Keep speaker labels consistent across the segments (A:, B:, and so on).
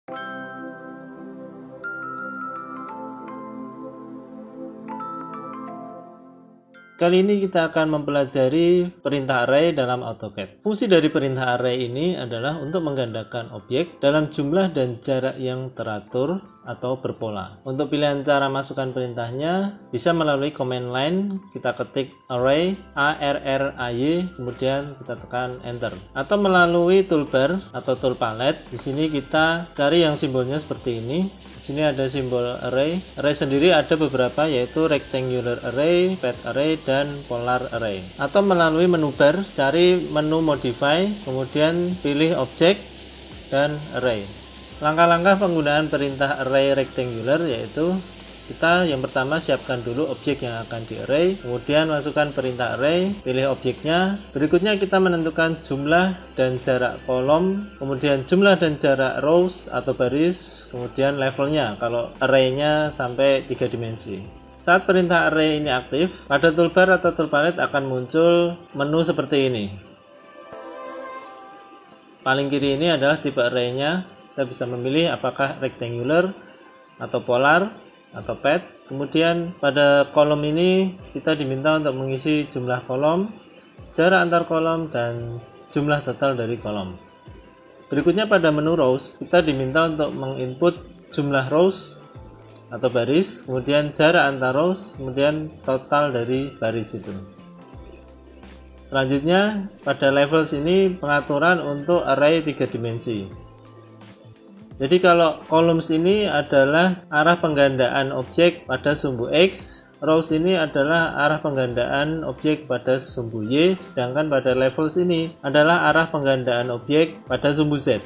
A: Kali ini kita akan mempelajari perintah array dalam AutoCAD. Fungsi dari perintah array ini adalah untuk menggandakan objek dalam jumlah dan jarak yang teratur atau berpola. Untuk pilihan cara masukkan perintahnya bisa melalui command line, kita ketik array ARRAY, kemudian kita tekan enter. Atau melalui toolbar atau tool palette. Di sini kita cari yang simbolnya seperti ini. Di sini ada simbol array. Array sendiri ada beberapa, yaitu rectangular array, pad array, dan polar array. Atau melalui menu bar, cari menu modify, kemudian pilih objek dan array. Langkah-langkah penggunaan perintah array rectangular yaitu kita yang pertama siapkan dulu objek yang akan di array, kemudian masukkan perintah array, pilih objeknya. Berikutnya kita menentukan jumlah dan jarak kolom, kemudian jumlah dan jarak rows atau baris, kemudian levelnya kalau arraynya sampai 3 dimensi. Saat perintah array ini aktif, pada toolbar atau tool palette akan muncul menu seperti ini. Paling kiri ini adalah tipe arraynya. Kita bisa memilih apakah rectangular atau polar atau pad. Kemudian pada kolom ini kita diminta untuk mengisi jumlah kolom, jarak antar kolom, dan jumlah total dari kolom. Berikutnya pada menu rows kita diminta untuk menginput jumlah rows atau baris, kemudian jarak antar rows, kemudian total dari baris itu. Selanjutnya pada levels ini pengaturan untuk array 3 dimensi. Jadi kalau columns ini adalah arah penggandaan objek pada sumbu X, rows ini adalah arah penggandaan objek pada sumbu Y, sedangkan pada levels ini adalah arah penggandaan objek pada sumbu Z.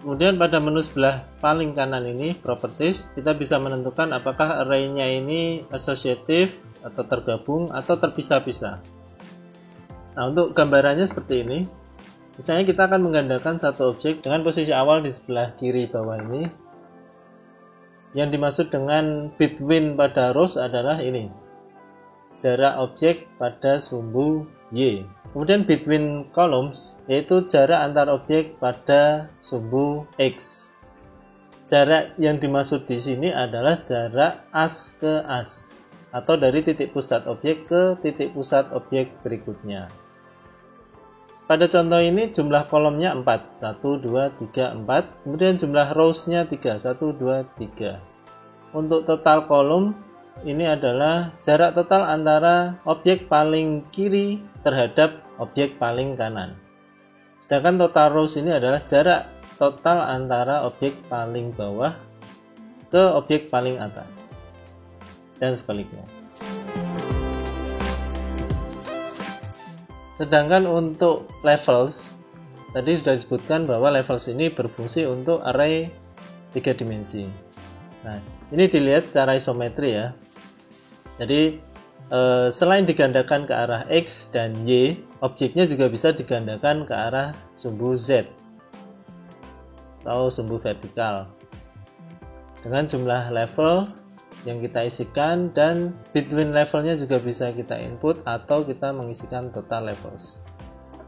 A: Kemudian pada menu sebelah paling kanan ini, properties, kita bisa menentukan apakah array-nya ini associative atau tergabung atau terpisah-pisah. Nah, untuk gambarannya seperti ini. Misalnya kita akan menggandakan satu objek dengan posisi awal di sebelah kiri bawah ini. Yang dimaksud dengan between pada rows adalah ini, jarak objek pada sumbu Y. Kemudian between columns yaitu jarak antar objek pada sumbu X. Jarak yang dimaksud di sini adalah jarak as ke as, atau dari titik pusat objek ke titik pusat objek berikutnya. Pada contoh ini jumlah kolomnya 4, 1, 2, 3, 4, kemudian jumlah rows-nya 3, 1, 2, 3. Untuk total kolom, ini adalah jarak total antara objek paling kiri terhadap objek paling kanan. Sedangkan total rows ini adalah jarak total antara objek paling bawah ke objek paling atas, dan sebaliknya. Sedangkan untuk levels, tadi sudah disebutkan bahwa levels ini berfungsi untuk array 3 dimensi. Nah, ini dilihat secara isometri ya. Jadi, selain digandakan ke arah X dan Y, objeknya juga bisa digandakan ke arah sumbu Z atau sumbu vertikal dengan jumlah level yang kita isikan, dan between levelnya juga bisa kita input atau kita mengisikan total levels.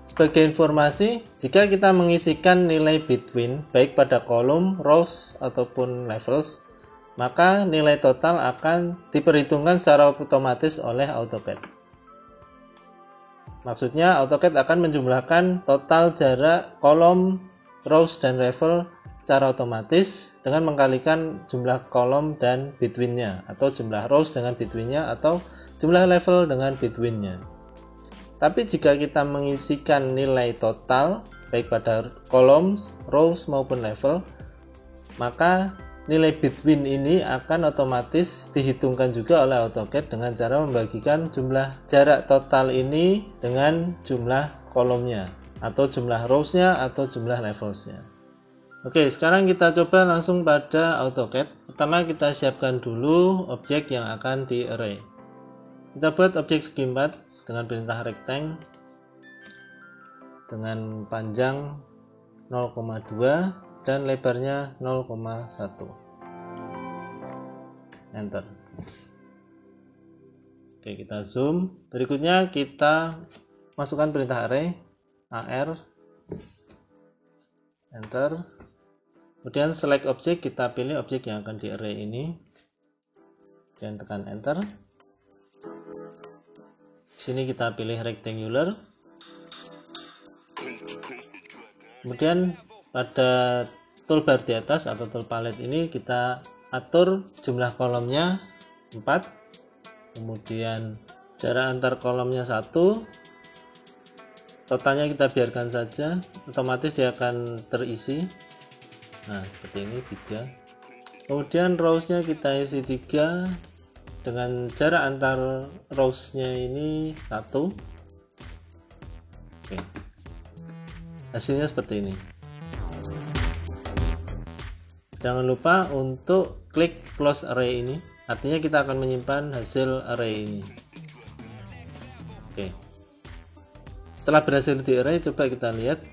A: Sebagai informasi, jika kita mengisikan nilai between baik pada kolom, rows ataupun levels, maka nilai total akan diperhitungkan secara otomatis oleh AutoCAD. Maksudnya AutoCAD akan menjumlahkan total jarak kolom, rows, dan level secara otomatis dengan mengkalikan jumlah kolom dan between-nya, atau jumlah rows dengan between-nya, atau jumlah level dengan between-nya. Tapi jika kita mengisikan nilai total baik pada kolom, rows maupun level, maka nilai between ini akan otomatis dihitungkan juga oleh AutoCAD dengan cara membagikan jumlah jarak total ini dengan jumlah kolomnya, atau jumlah rows-nya, atau jumlah levels-nya. Oke, sekarang kita coba langsung pada AutoCAD. Pertama kita siapkan dulu objek yang akan di array. Kita buat objek segi 4 dengan perintah rectangle dengan panjang 0,2 dan lebarnya 0,1. Enter. Oke, kita zoom. Berikutnya kita masukkan perintah array AR. Enter. Kemudian select object, kita pilih objek yang akan di array ini dan tekan enter. Di sini kita pilih rectangular. Kemudian pada toolbar di atas atau tool palette ini kita atur jumlah kolomnya 4, kemudian jarak antar kolomnya 1, totalnya kita biarkan saja, otomatis dia akan terisi. Nah, seperti ini 3. Kemudian rows-nya kita isi 3 dengan jarak antar rows-nya ini 1. Oke. Hasilnya seperti ini. Jangan lupa untuk klik close array ini, artinya kita akan menyimpan hasil array ini. Oke. Setelah berhasil di array, coba kita lihat.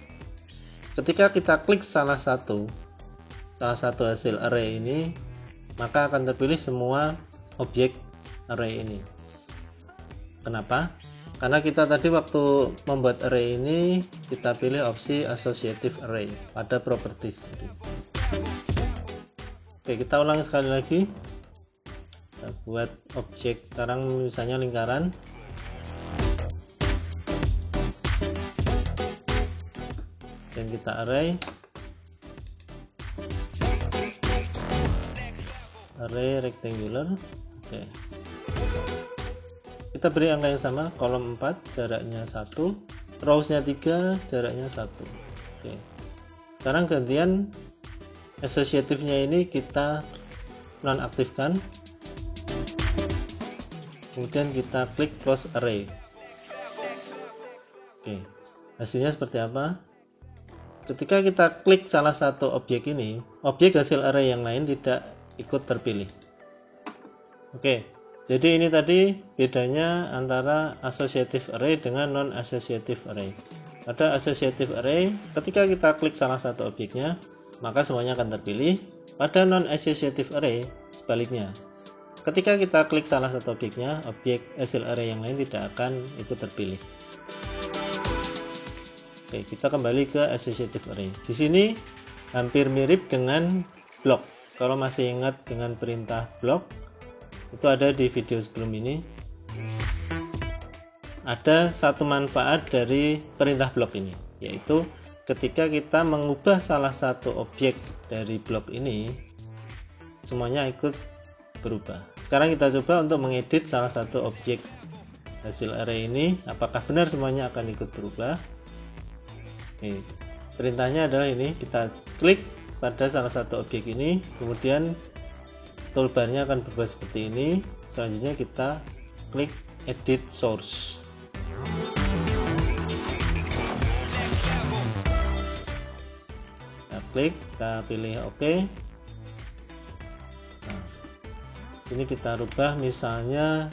A: Ketika kita klik salah satu hasil array ini, maka akan terpilih semua objek array ini. Kenapa? Karena kita tadi waktu membuat array ini kita pilih opsi associative array pada properties tadi. Oke, kita ulangi sekali lagi. Kita buat objek, sekarang misalnya lingkaran. Dan kita array rectangular. Oke. Kita beri angka yang sama, kolom 4 jaraknya 1, rows-nya 3 jaraknya 1. Oke. Sekarang gantian associative-nya ini kita nonaktifkan. Kemudian kita klik close array. Oke. Hasilnya seperti apa? Ketika kita klik salah satu objek ini, objek hasil array yang lain tidak ikut terpilih. Oke, jadi ini tadi bedanya antara associative array dengan non-associative array. Pada associative array, ketika kita klik salah satu objeknya, maka semuanya akan terpilih. Pada non-associative array, sebaliknya. Ketika kita klik salah satu objeknya, objek hasil array yang lain tidak akan ikut terpilih. Oke, kita kembali ke associative array. Di sini hampir mirip dengan block. Kalau masih ingat dengan perintah block, itu ada di video sebelum ini. Ada satu manfaat dari perintah block ini, yaitu ketika kita mengubah salah satu objek dari blok ini, semuanya ikut berubah. Sekarang kita coba untuk mengedit salah satu objek hasil array ini, apakah benar semuanya akan ikut berubah. Oke, perintahnya adalah ini, kita klik pada salah satu objek ini, kemudian toolbarnya akan berubah seperti ini. Selanjutnya kita klik edit source. Kita klik, kita pilih OK. Nah, ini kita rubah, misalnya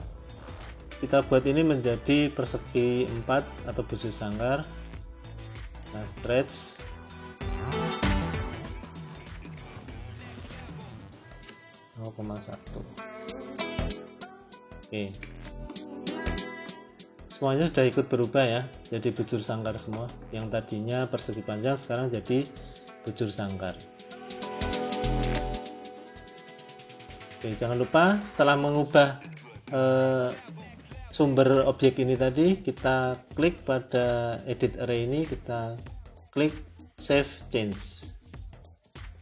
A: kita buat ini menjadi persegi 4 atau bujur sangkar. Nah, stretch. Oke, semuanya sudah ikut berubah ya, jadi bujur sangkar semua. Yang tadinya persegi panjang sekarang jadi bujur sangkar. Oke, jangan lupa setelah mengubah sumber objek ini tadi, kita klik pada edit array ini, kita klik save change.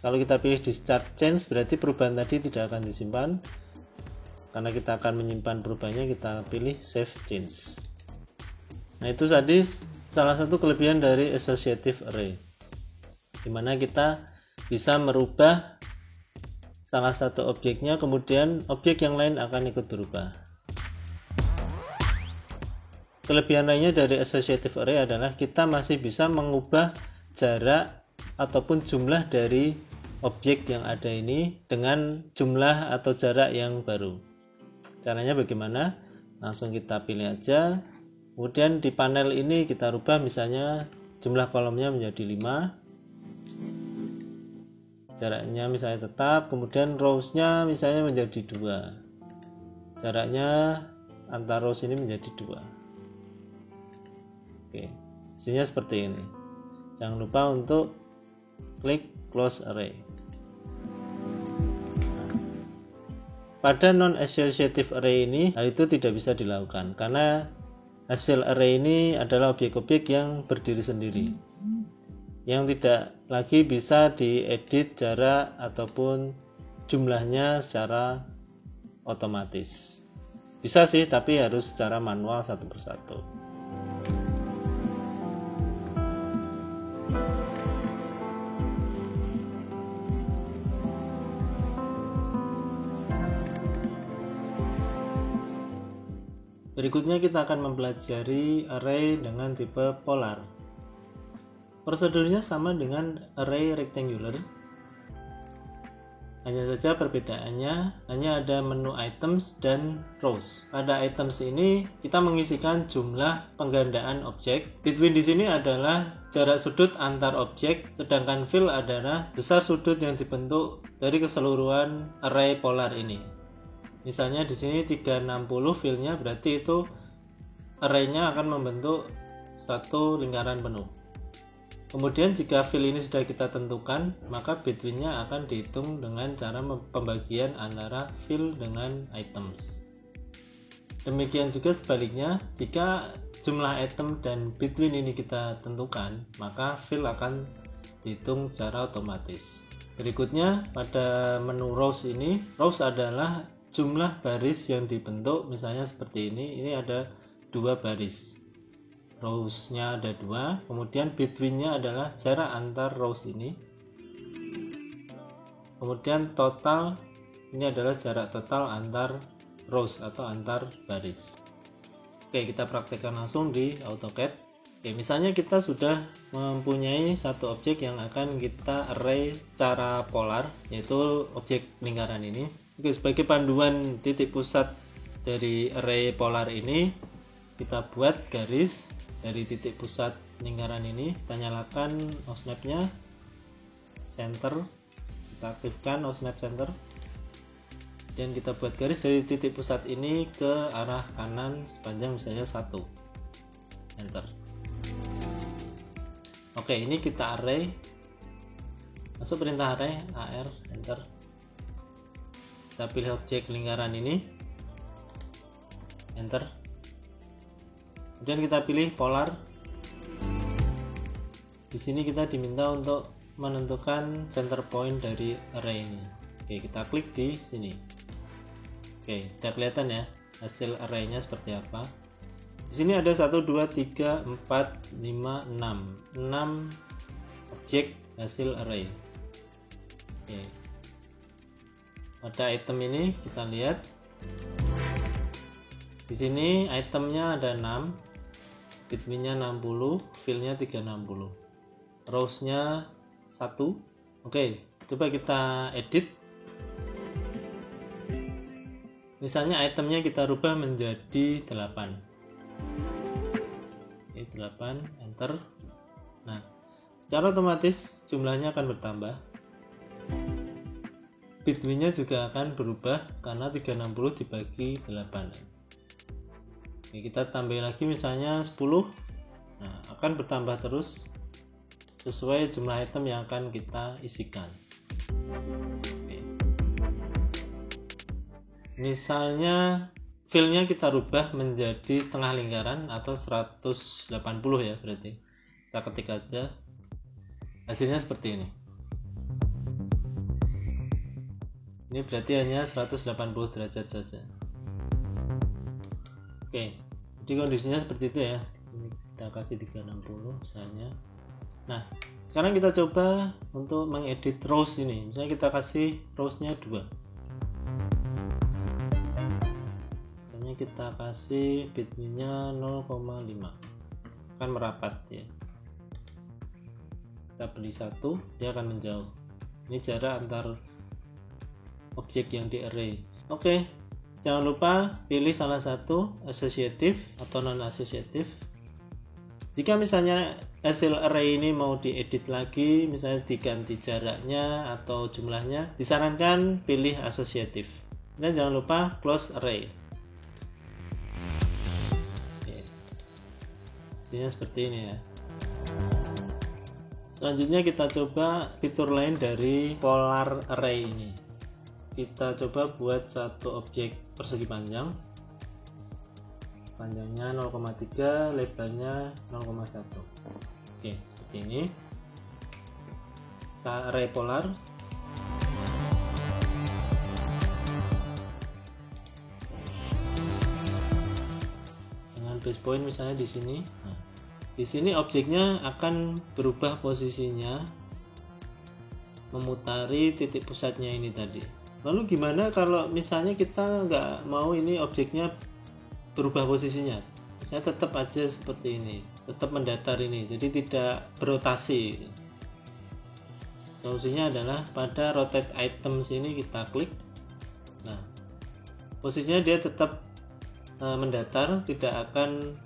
A: Kalau kita pilih discharge change, berarti perubahan tadi tidak akan disimpan. Karena kita akan menyimpan perubahannya, kita pilih save change. Nah, itu tadi salah satu kelebihan dari associative array, dimana kita bisa merubah salah satu objeknya, kemudian objek yang lain akan ikut berubah. Kelebihan lainnya dari associative array adalah kita masih bisa mengubah jarak ataupun jumlah dari objek yang ada ini dengan jumlah atau jarak yang baru. Caranya bagaimana? Langsung kita pilih aja. Kemudian di panel ini kita rubah, misalnya jumlah kolomnya menjadi 5. Jaraknya misalnya tetap, kemudian rows-nya misalnya menjadi 2. Jaraknya antar rows ini menjadi 2. Oke, hasilnya seperti ini. Jangan lupa untuk klik close array. pada non-associative array ini hal itu tidak bisa dilakukan karena hasil array ini adalah objek-objek yang berdiri sendiri yang tidak lagi bisa diedit jarak ataupun jumlahnya secara otomatis. Bisa sih, tapi harus secara manual satu persatu. Berikutnya kita akan mempelajari array dengan tipe polar. Prosedurnya sama dengan array rectangular. Hanya saja perbedaannya hanya ada menu items dan rows. Pada items ini kita mengisikan jumlah penggandaan objek. Between di sini adalah jarak sudut antar objek, sedangkan fill adalah besar sudut yang dibentuk dari keseluruhan array polar ini. Misalnya di sini 360 fillnya, berarti itu arraynya akan membentuk satu lingkaran penuh. Kemudian jika fill ini sudah kita tentukan, maka between-nya akan dihitung dengan cara pembagian antara fill dengan items. Demikian juga sebaliknya, jika jumlah item dan between ini kita tentukan, maka fill akan dihitung secara otomatis. Berikutnya pada menu rows ini, rows adalah jumlah baris yang dibentuk, misalnya seperti ini ada 2 baris, rows-nya ada 2, kemudian between-nya adalah jarak antar rows ini, kemudian total ini adalah jarak total antar rows atau antar baris. Oke, kita praktekkan langsung di AutoCAD. Oke, misalnya kita sudah mempunyai satu objek yang akan kita array secara polar, yaitu objek lingkaran ini. Oke, sebagai panduan titik pusat dari array polar ini, kita buat garis dari titik pusat lingkaran ini. Kita nyalakan OSNAP-nya, center, kita aktifkan OSNAP center, dan kita buat garis dari titik pusat ini ke arah kanan sepanjang misalnya 1, enter. Oke, ini kita array, masuk perintah array, AR, enter. Kita pilih objek lingkaran ini, enter. Kemudian kita pilih polar. Di sini kita diminta untuk menentukan center point dari array ini. Oke, kita klik di sini. Oke, sudah kelihatan ya hasil arraynya seperti apa. Di sini ada 1, 2, 3, 4, 5, 6 objek hasil array. Oke. Pada item ini kita lihat di sini itemnya ada 6, between-nya 60, fill-nya 360, rows-nya 1. Oke, coba kita edit. Misalnya itemnya kita rubah menjadi 8. Oke, 8, enter. Nah, secara otomatis jumlahnya akan bertambah. Between-nya juga akan berubah karena 360 dibagi 8. Oke, kita tambah lagi misalnya 10. Nah, akan bertambah terus sesuai jumlah item yang akan kita isikan. Oke. Misalnya fill-nya kita rubah menjadi setengah lingkaran atau 180 ya, berarti kita ketik aja, hasilnya seperti ini. Ini berarti hanya 180 derajat saja. Oke, jadi kondisinya seperti itu ya. Kita kasih 360 misalnya. Nah, sekarang kita coba untuk mengedit rows ini. Misalnya kita kasih rows-nya 2. Misalnya kita kasih between-nya 0,5. Akan merapat ya. Kita pilih 1, dia akan menjauh. Ini jarak antar objek yang di array. Oke, jangan lupa pilih salah satu associative atau non associative. Jika misalnya hasil array ini mau diedit lagi, misalnya diganti jaraknya atau jumlahnya, disarankan pilih associative. Dan jangan lupa close array. Oke. Hasilnya seperti ini ya. Selanjutnya kita coba fitur lain dari polar array ini. kita coba buat satu objek persegi panjang, panjangnya 0,3, lebarnya 0,1. Oke, seperti ini. Kita array polar. Dengan base point misalnya di sini. Nah, di sini objeknya akan berubah posisinya memutari titik pusatnya ini tadi. Lalu gimana kalau misalnya kita nggak mau ini objeknya berubah posisinya? Saya tetap aja seperti ini, tetap mendatar ini, jadi tidak berotasi. Solusinya adalah pada rotate items ini kita klik. Nah, posisinya dia tetap mendatar, tidak akan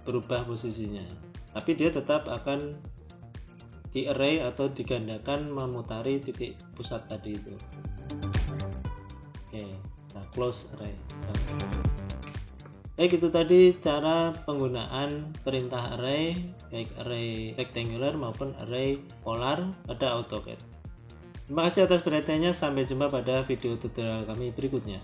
A: berubah posisinya, tapi dia tetap akan di array atau digandakan memutari titik pusat tadi itu. Oke, nah close array. Baik, itu tadi cara penggunaan perintah array, baik array rectangular maupun array polar pada AutoCAD. Terima kasih atas perhatiannya, sampai jumpa pada video tutorial kami berikutnya.